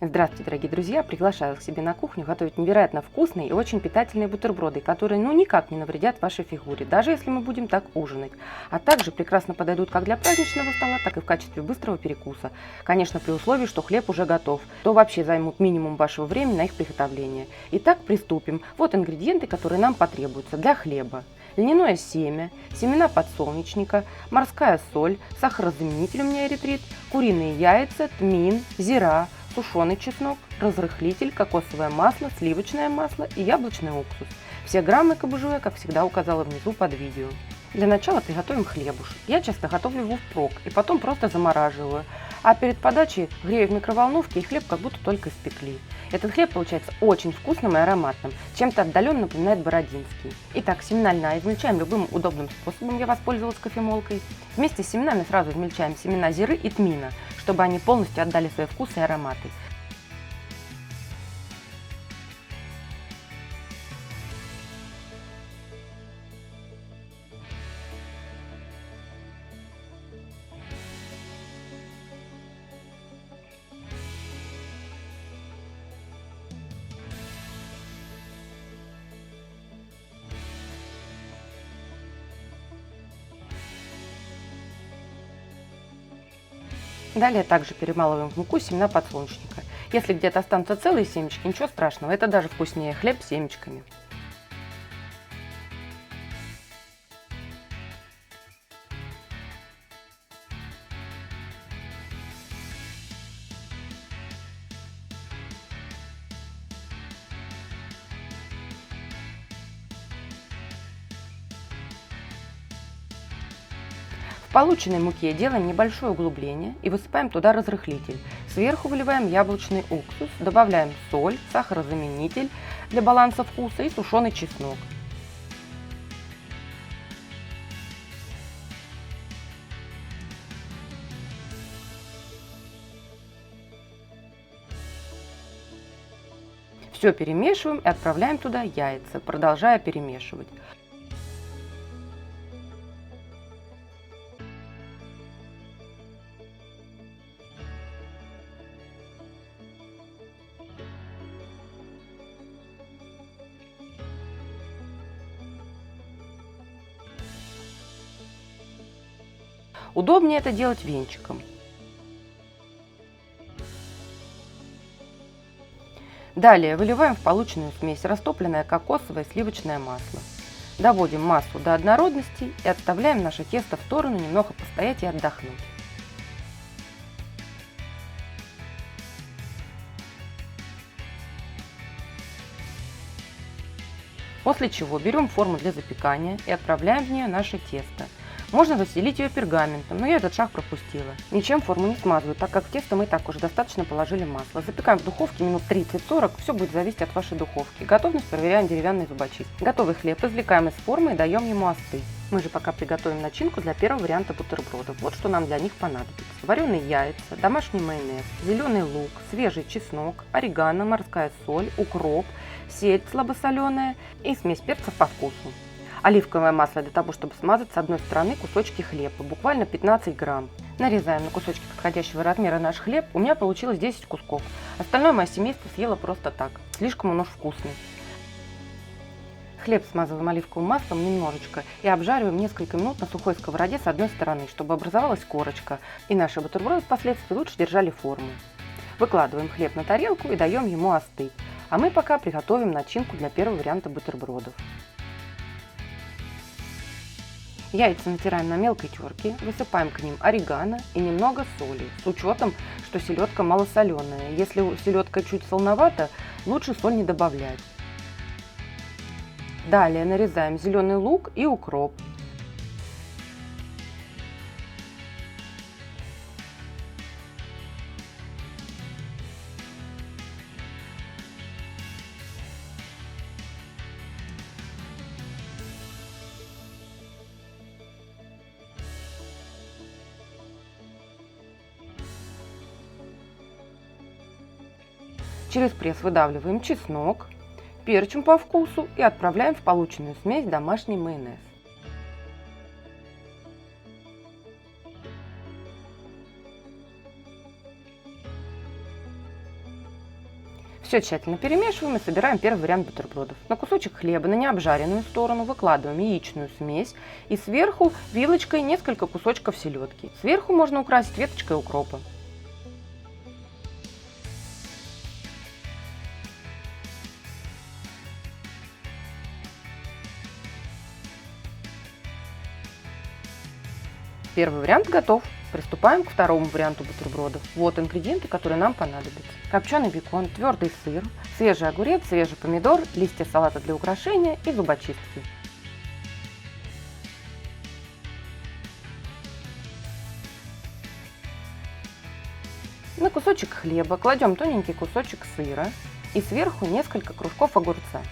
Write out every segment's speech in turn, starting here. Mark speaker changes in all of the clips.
Speaker 1: Здравствуйте, дорогие друзья! Приглашаю к себе на кухню готовить невероятно вкусные и очень питательные бутерброды, которые никак не навредят вашей фигуре, даже если мы будем так ужинать. А также прекрасно подойдут как для праздничного стола, так и в качестве быстрого перекуса. Конечно, при условии, что хлеб уже готов, то вообще займут минимум вашего времени на их приготовление. Итак, приступим. Вот ингредиенты, которые нам потребуются для хлеба. Льняное семя, семена подсолнечника, морская соль, сахарозаменитель у меня эритрит, куриные яйца, тмин, зира, сушеный чеснок, разрыхлитель, кокосовое масло, сливочное масло и яблочный уксус. Все граммы КБЖУ я, как всегда, указала внизу под видео. Для начала приготовим хлебушек. Я часто готовлю его впрок и потом просто замораживаю. А перед подачей грею в микроволновке, и хлеб как будто только испекли. Этот хлеб получается очень вкусным и ароматным, чем-то отдаленно напоминает бородинский. Итак, семена льна измельчаем любым удобным способом, я воспользовалась кофемолкой. Вместе с семенами сразу измельчаем семена зиры и тмина, чтобы они полностью отдали свои вкусы и ароматы. Далее также перемалываем в муку семена подсолнечника. Если где-то останутся целые семечки, ничего страшного, это даже вкуснее хлеб с семечками. В полученной муке делаем небольшое углубление и высыпаем туда разрыхлитель. Сверху выливаем яблочный уксус, добавляем соль, сахарозаменитель для баланса вкуса и сушеный чеснок. Все перемешиваем и отправляем туда яйца, продолжая перемешивать. Удобнее это делать венчиком. Далее выливаем в полученную смесь растопленное кокосовое и сливочное масло. Доводим массу до однородности и отставляем наше тесто в сторону немного постоять и отдохнуть. После чего берем форму для запекания и отправляем в нее наше тесто. Можно застелить ее пергаментом, но я этот шаг пропустила. Ничем форму не смазываю, так как в тесто мы и так уже достаточно положили масло. Запекаем в духовке минут 30-40, все будет зависеть от вашей духовки. Готовность проверяем деревянной зубочисткой. Готовый хлеб извлекаем из формы и даем ему остыть. Мы же пока приготовим начинку для первого варианта бутербродов. Вот что нам для них понадобится. Вареные яйца, домашний майонез, зеленый лук, свежий чеснок, орегано, морская соль, укроп, сельдь слабосоленая и смесь перцев по вкусу. Оливковое масло для того, чтобы смазать с одной стороны кусочки хлеба, буквально 15 грамм. Нарезаем на кусочки подходящего размера наш хлеб. У меня получилось 10 кусков. Остальное мое семейство съело просто так. Слишком он уж вкусный. Хлеб смазываем оливковым маслом немножечко и обжариваем несколько минут на сухой сковороде с одной стороны, чтобы образовалась корочка. И наши бутерброды впоследствии лучше держали форму. Выкладываем хлеб на тарелку и даем ему остыть. А мы пока приготовим начинку для первого варианта бутербродов. Яйца натираем на мелкой терке, высыпаем к ним орегано и немного соли, с учетом, что селедка малосоленая. Если селедка чуть солоновата, лучше соль не добавлять. Далее нарезаем зеленый лук и укроп. Через пресс выдавливаем чеснок, перчим по вкусу и отправляем в полученную смесь домашний майонез. Все тщательно перемешиваем и собираем первый вариант бутербродов. На кусочек хлеба, на необжаренную сторону выкладываем яичную смесь и сверху вилочкой несколько кусочков селедки. Сверху можно украсить веточкой укропа. Первый вариант готов. Приступаем к второму варианту бутербродов. Вот ингредиенты, которые нам понадобятся. Копченый бекон, твердый сыр, свежий огурец, свежий помидор, листья салата для украшения и зубочистки. На кусочек хлеба кладем тоненький кусочек сыра и сверху несколько кружков огурца.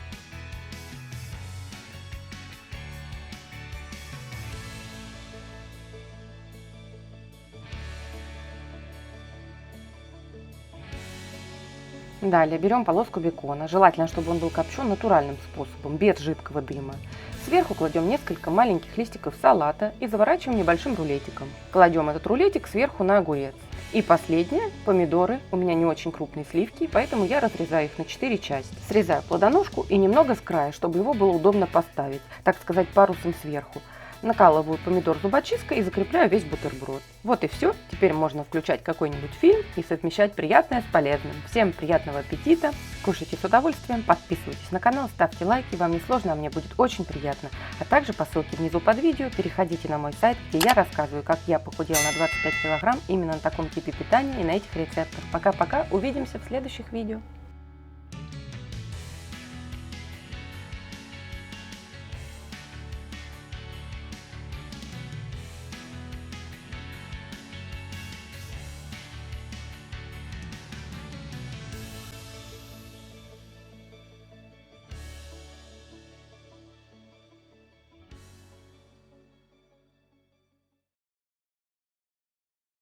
Speaker 1: Далее берем полоску бекона, желательно, чтобы он был копчен натуральным способом, без жидкого дыма. Сверху кладем несколько маленьких листиков салата и заворачиваем небольшим рулетиком. Кладем этот рулетик сверху на огурец. И последнее, помидоры. У меня не очень крупные сливки, поэтому я разрезаю их на 4 части. Срезаю плодоножку и немного с края, чтобы его было удобно поставить, так сказать, парусом сверху. Накалываю помидор зубочисткой и закрепляю весь бутерброд. Вот и все. Теперь можно включать какой-нибудь фильм и совмещать приятное с полезным. Всем приятного аппетита, кушайте с удовольствием, подписывайтесь на канал, ставьте лайки, вам не сложно, а мне будет очень приятно. А также по ссылке внизу под видео переходите на мой сайт, где я рассказываю, как я похудела на 25 килограмм именно на таком типе питания и на этих рецептах. Пока-пока, увидимся в следующих видео.